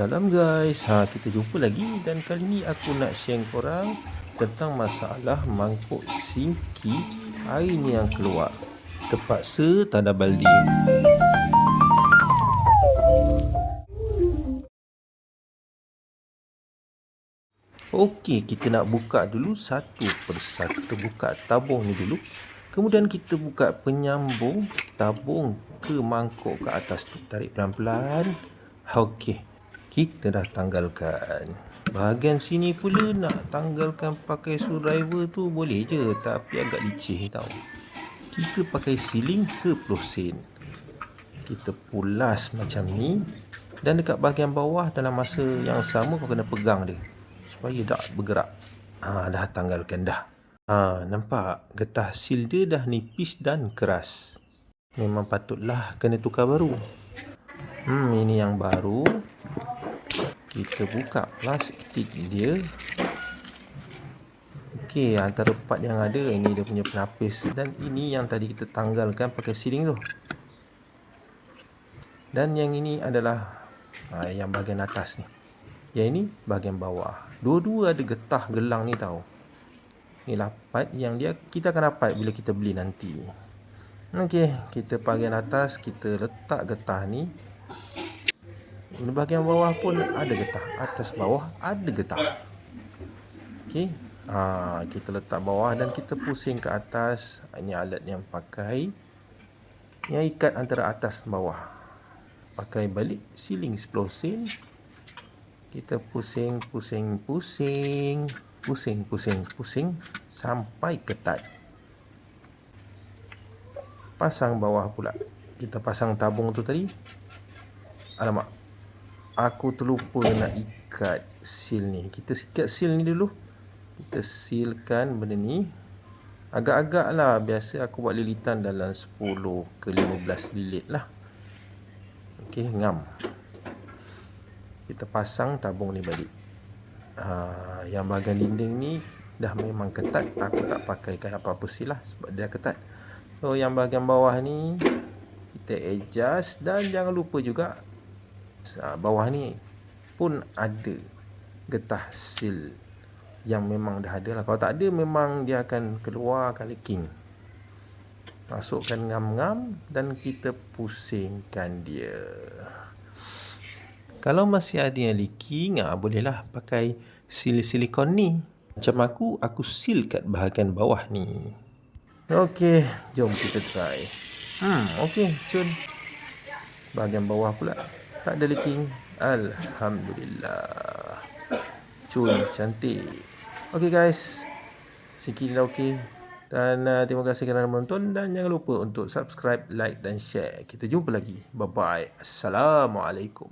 Salam guys, kita jumpa lagi dan kali ni aku nak share korang tentang masalah mangkuk sinki air ni yang keluar. Terpaksa tanda baldi. Okey, kita nak buka dulu satu persatu. Kita buka tabung ni dulu. Kemudian kita buka penyambung tabung ke mangkuk ke atas tu. Tarik pelan-pelan. Okey, kita dah tanggalkan. Bahagian sini pula nak tanggalkan pakai screwdriver tu boleh je, tapi agak licin tau. Kita pakai siling 10 sen. Kita pulas macam ni. Dan dekat bahagian bawah dalam masa yang sama kau kena pegang dia supaya tak bergerak. Dah tanggalkan dah. Nampak getah seal dia dah nipis dan keras. Memang patutlah kena tukar baru. Ini yang baru. Kita buka plastik dia. Okey, antara part yang ada ini dia punya penapis dan ini yang tadi kita tanggalkan pakai siling tu. Dan yang ini adalah yang bahagian atas ni. Yang ini bahagian bawah. Dua-dua ada getah gelang ni tau. Inilah part yang kita akan dapat bila kita beli nanti. Okey, kita bahagian atas kita letak getah ni. Di bahagian bawah pun ada getah. Atas bawah ada getah. Okey. Kita letak bawah dan kita pusing ke atas. Ini alat yang pakai. Yang ikat antara atas dan bawah. Pakai balik siling 10 sen. Kita pusing sampai ketat. Pasang bawah pula. Kita pasang tabung tu tadi. Alamak, aku terlupa nak ikat seal ni. Kita ikat seal ni dulu. Kita sealkan benda ni. Agak-agak lah. Biasa aku buat lilitan dalam 10 ke 15 lilit lah. Okey, ngam. Kita pasang tabung ni balik. Yang bahagian dinding ni dah memang ketat. Aku tak pakaikan apa-apa seal lah sebab dia ketat. So yang bahagian bawah ni kita adjust. Dan jangan lupa juga bawah ni pun ada getah seal yang memang dah ada lah. Kalau tak ada memang dia akan keluar, akan leaking. Masukkan ngam-ngam dan kita pusingkan dia. Kalau masih ada yang leaking, bolehlah pakai seal silikon ni. Macam aku seal kat bahagian bawah ni. Okey, jom kita try. Okey, cun. Bahagian bawah pula tak ada leaking. Alhamdulillah. Cun, cantik. Okey guys. Sekiranya dah okey. Dan terima kasih kerana menonton. Dan jangan lupa untuk subscribe, like dan share. Kita jumpa lagi. Bye-bye. Assalamualaikum.